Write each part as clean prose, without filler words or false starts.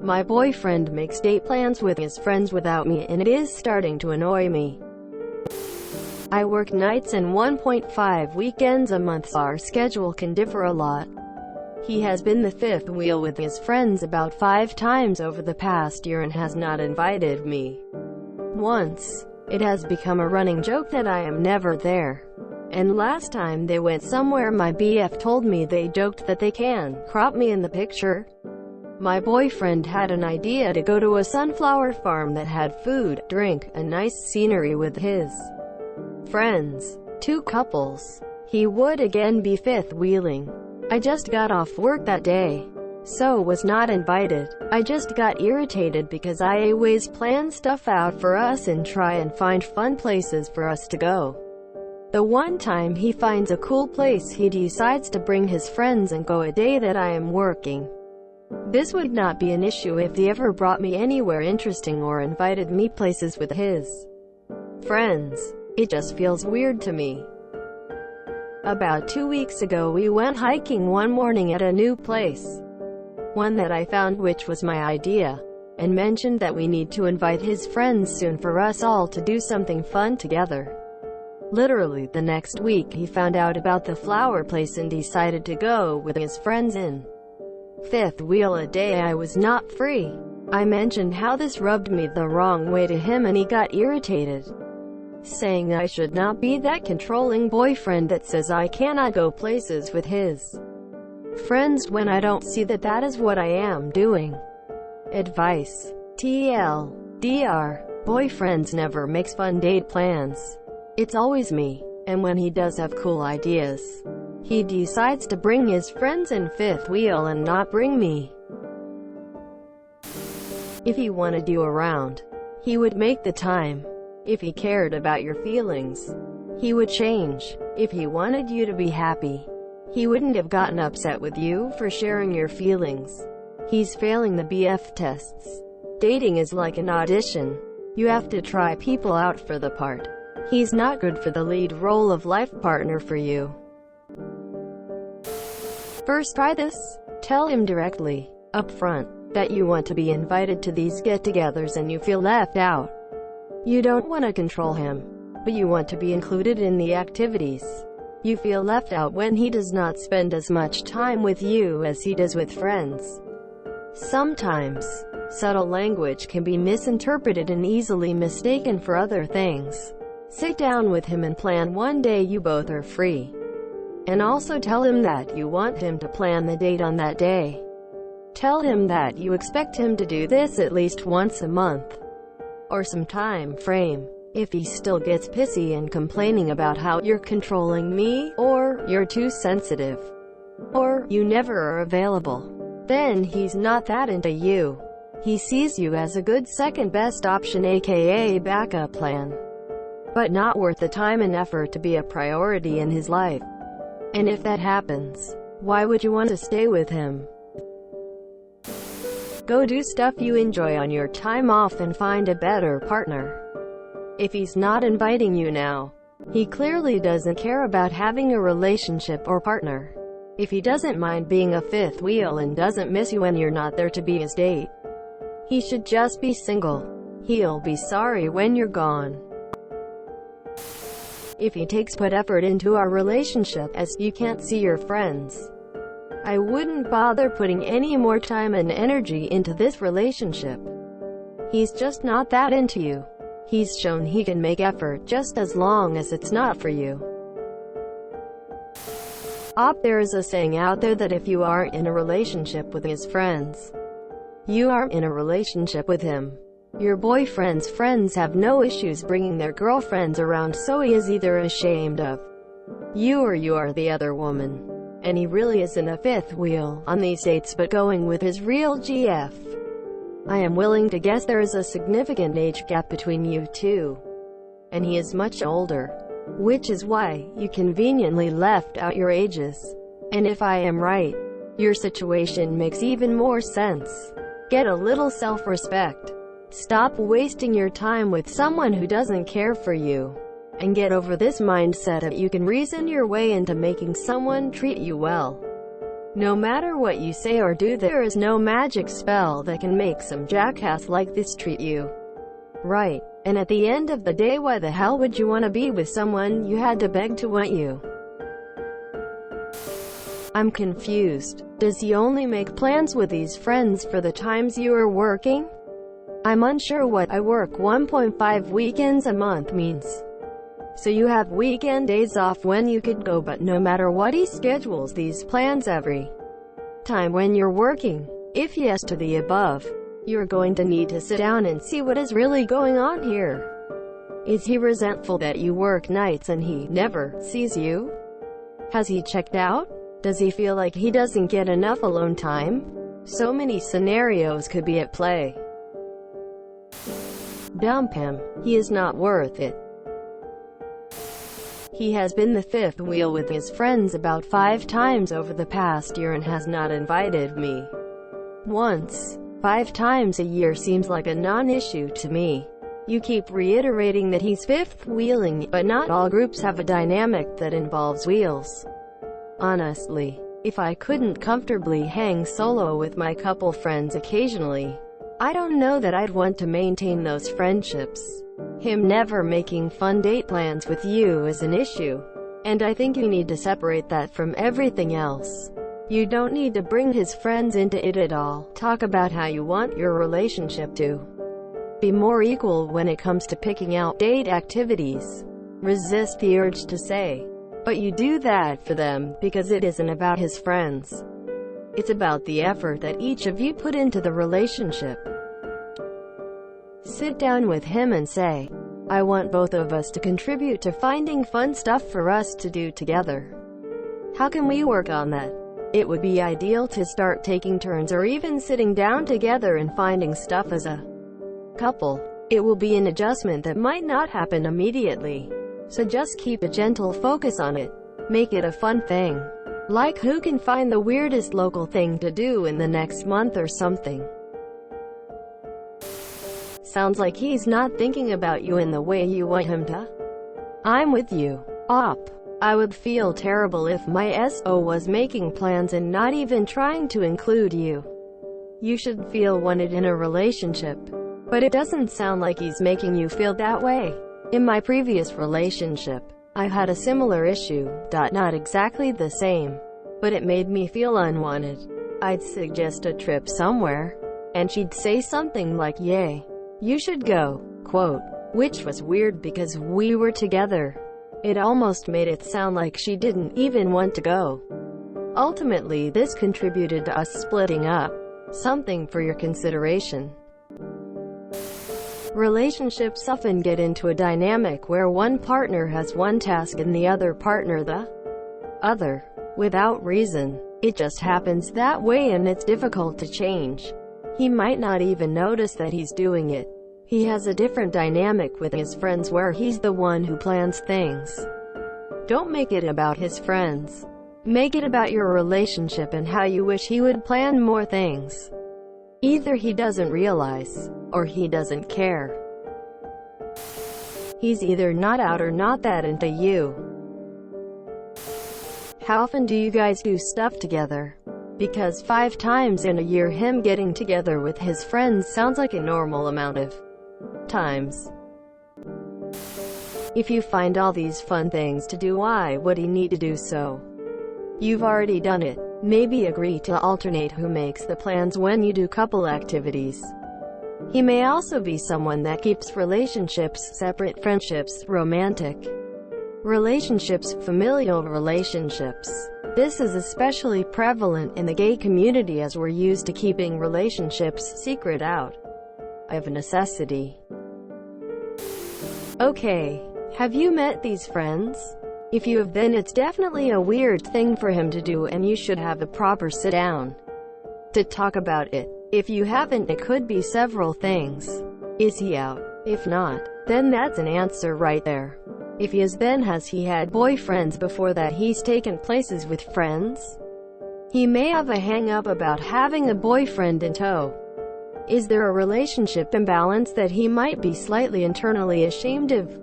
My boyfriend makes date plans with his friends without me, and it is starting to annoy me. I work nights and 1.5 weekends a month, so our schedule can differ a lot. He has been the fifth wheel with his friends about 5 times over the past year and has not invited me once. It has become a running joke that I am never there. And last time they went somewhere, my BF told me they joked that they can crop me in the picture. My boyfriend had an idea to go to a sunflower farm that had food, drink, and nice scenery with his friends. 2 couples. He would again be fifth wheeling. I just got off work that day, so was not invited. I just got irritated because I always plan stuff out for us and try and find fun places for us to go. The one time he finds a cool place, he decides to bring his friends and go a day that I am working. This would not be an issue if he ever brought me anywhere interesting or invited me places with his friends. It just feels weird to me. About 2 weeks ago we went hiking one morning at a new place, one that I found, which was my idea, and mentioned that we need to invite his friends soon for us all to do something fun together. Literally the next week he found out about the flower place and decided to go with his friends in fifth wheel a day I was not free. I mentioned how this rubbed me the wrong way to him and he got irritated, saying I should not be that controlling boyfriend that says I cannot go places with his friends when I don't see that that is what I am doing. Advice. TLDR. Boyfriends never makes fun date plans. It's always me, and when he does have cool ideas, he decides to bring his friends in fifth wheel and not bring me. If he wanted you around, he would make the time. If he cared about your feelings, he would change. If he wanted you to be happy, he wouldn't have gotten upset with you for sharing your feelings. He's failing the BF tests. Dating is like an audition. You have to try people out for the part. He's not good for the lead role of life partner for you. First, try this. Tell him directly, up front, that you want to be invited to these get-togethers and you feel left out. You don't want to control him, but you want to be included in the activities. You feel left out when he does not spend as much time with you as he does with friends. Sometimes, subtle language can be misinterpreted and easily mistaken for other things. Sit down with him and plan one day you both are free. And also tell him that you want him to plan the date on that day. Tell him that you expect him to do this at least once a month, or some time frame. If he still gets pissy and complaining about how you're controlling me, or you're too sensitive, or you never are available, then he's not that into you. He sees you as a good second best option, aka backup plan, but not worth the time and effort to be a priority in his life. And if that happens, why would you want to stay with him? Go do stuff you enjoy on your time off and find a better partner. If he's not inviting you now, he clearly doesn't care about having a relationship or partner. If he doesn't mind being a fifth wheel and doesn't miss you when you're not there to be his date, he should just be single. He'll be sorry when you're gone. If he put effort into our relationship as you can't see your friends, I wouldn't bother putting any more time and energy into this relationship. He's just not that into you. He's shown he can make effort just as long as it's not for you. There is a saying out there that if you aren't in a relationship with his friends, you aren't in a relationship with him. Your boyfriend's friends have no issues bringing their girlfriends around, so he is either ashamed of you or you are the other woman. And he really isn't a fifth wheel on these dates but going with his real GF. I am willing to guess there is a significant age gap between you two, and he is much older, which is why you conveniently left out your ages. And if I am right, your situation makes even more sense. Get a little self-respect. Stop wasting your time with someone who doesn't care for you, and get over this mindset that you can reason your way into making someone treat you well. No matter what you say or do, there is no magic spell that can make some jackass like this treat you right. And at the end of the day, why the hell would you want to be with someone you had to beg to want you? I'm confused. Does he only make plans with these friends for the times you are working? I'm unsure what "I work 1.5 weekends a month" means. So you have weekend days off when you could go, but no matter what, he schedules these plans every time when you're working. If yes to the above, you're going to need to sit down and see what is really going on here. Is he resentful that you work nights and he never sees you? Has he checked out? Does he feel like he doesn't get enough alone time? So many scenarios could be at play. Dump him. He is not worth it. He has been the fifth wheel with his friends about 5 times over the past year and has not invited me once. 5 times a year seems like a non-issue to me. You keep reiterating that he's fifth wheeling, but not all groups have a dynamic that involves wheels. Honestly, if I couldn't comfortably hang solo with my couple friends occasionally, I don't know that I'd want to maintain those friendships. Him never making fun date plans with you is an issue, and I think you need to separate that from everything else. You don't need to bring his friends into it at all. Talk about how you want your relationship to be more equal when it comes to picking out date activities. Resist the urge to say, "But you do that for them," because it isn't about his friends. It's about the effort that each of you put into the relationship. Sit down with him and say, "I want both of us to contribute to finding fun stuff for us to do together. How can we work on that?" It would be ideal to start taking turns or even sitting down together and finding stuff as a couple. It will be an adjustment that might not happen immediately, so just keep a gentle focus on it. Make it a fun thing. Like who can find the weirdest local thing to do in the next month or something. Sounds like he's not thinking about you in the way you want him to. I'm with you. Op. I would feel terrible if my SO was making plans and not even trying to include you. You should feel wanted in a relationship. But it doesn't sound like he's making you feel that way. In my previous relationship, I had a similar issue, not exactly the same, but it made me feel unwanted. I'd suggest a trip somewhere, and she'd say something like, "Yay, you should go," quote, which was weird because we were together. It almost made it sound like she didn't even want to go. Ultimately, this contributed to us splitting up. Something for your consideration. Relationships often get into a dynamic where one partner has one task and the other partner the other, without reason. It just happens that way and it's difficult to change. He might not even notice that he's doing it. He has a different dynamic with his friends where he's the one who plans things. Don't make it about his friends. Make it about your relationship and how you wish he would plan more things. Either he doesn't realize, or he doesn't care. He's either not out or not that into you. How often do you guys do stuff together? Because 5 times in a year him getting together with his friends sounds like a normal amount of times. If you find all these fun things to do, why would he need to do so? You've already done it. Maybe agree to alternate who makes the plans when you do couple activities. He may also be someone that keeps relationships separate: friendships, romantic relationships, familial relationships. This is especially prevalent in the gay community as we're used to keeping relationships secret out of necessity. Okay, have you met these friends? If you have, then it's definitely a weird thing for him to do and you should have a proper sit down to talk about it. If you haven't, it could be several things. Is he out? If not, then that's an answer right there. If he is, then has he had boyfriends before that he's taken places with friends? He may have a hang-up about having a boyfriend in tow. Is there a relationship imbalance that he might be slightly internally ashamed of?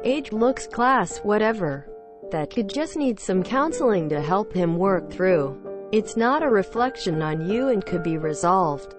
Age, looks, class, whatever. That could just need some counseling to help him work through. It's not a reflection on you and could be resolved.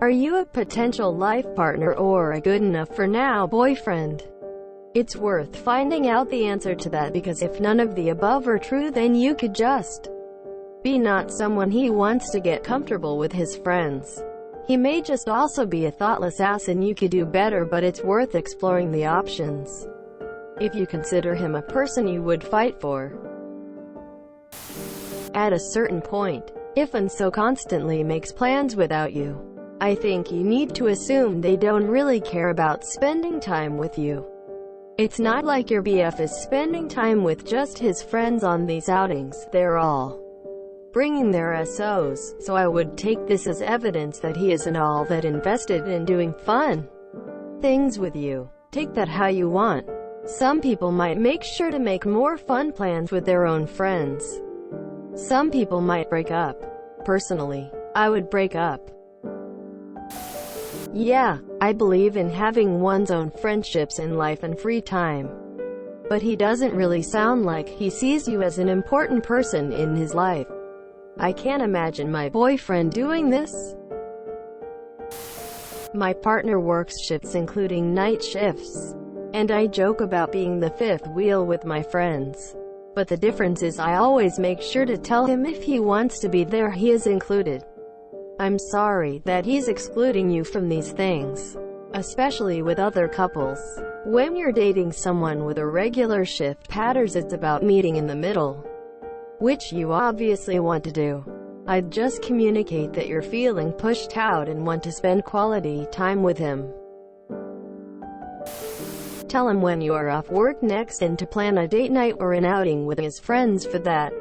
Are you a potential life partner or a good enough for now boyfriend? It's worth finding out the answer to that, because if none of the above are true, then you could just be not someone he wants to get comfortable with his friends. He may just also be a thoughtless ass and you could do better, but it's worth exploring the options if you consider him a person you would fight for. At a certain point, if and so constantly makes plans without you, I think you need to assume they don't really care about spending time with you. It's not like your BF is spending time with just his friends on these outings. They're all bringing their SOs, so I would take this as evidence that he isn't all that invested in doing fun things with you. Take that how you want. Some people might make sure to make more fun plans with their own friends. Some people might break up. Personally, I would break up. Yeah, I believe in having one's own friendships in life and free time. But he doesn't really sound like he sees you as an important person in his life. I can't imagine my boyfriend doing this. My partner works shifts including night shifts, and I joke about being the fifth wheel with my friends. But the difference is I always make sure to tell him if he wants to be there, he is included. I'm sorry that he's excluding you from these things, especially with other couples. When you're dating someone with a regular shift patterns, it's about meeting in the middle, which you obviously want to do. I'd just communicate that you're feeling pushed out and want to spend quality time with him. Tell him when you are off work next and to plan a date night or an outing with his friends for that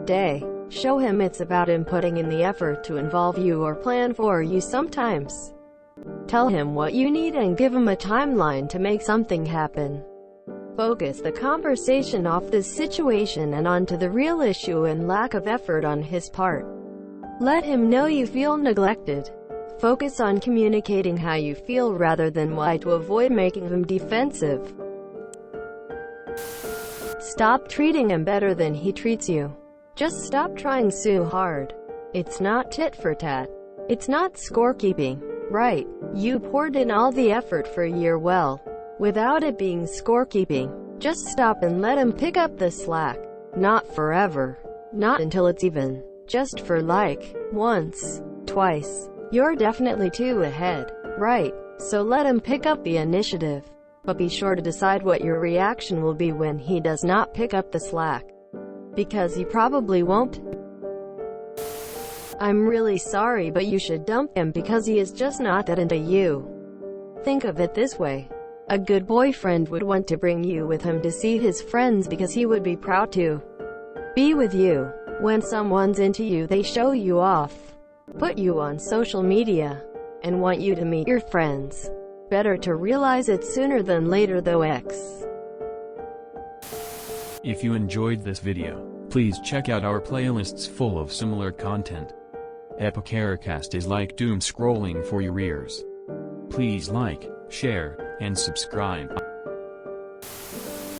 day. Show him it's about him putting in the effort to involve you or plan for you sometimes. Tell him what you need and give him a timeline to make something happen. Focus the conversation off this situation and onto the real issue and lack of effort on his part. Let him know you feel neglected. Focus on communicating how you feel rather than why, to avoid making him defensive. Stop treating him better than he treats you. Just stop trying so hard. It's not tit for tat. It's not scorekeeping. Right, you poured in all the effort for a year, well, without it being scorekeeping. Just stop and let him pick up the slack. Not forever. Not until it's even. Just for like, once, twice. You're definitely too ahead. Right, so let him pick up the initiative. But be sure to decide what your reaction will be when he does not pick up the slack. Because he probably won't. I'm really sorry, but you should dump him because he is just not that into you. Think of it this way. A good boyfriend would want to bring you with him to see his friends because he would be proud to be with you. When someone's into you, they show you off, put you on social media, and want you to meet your friends. Better to realize it sooner than later though. If you enjoyed this video, please check out our playlists full of similar content. Epicaricast is like doom scrolling for your ears. Please like, share, and subscribe.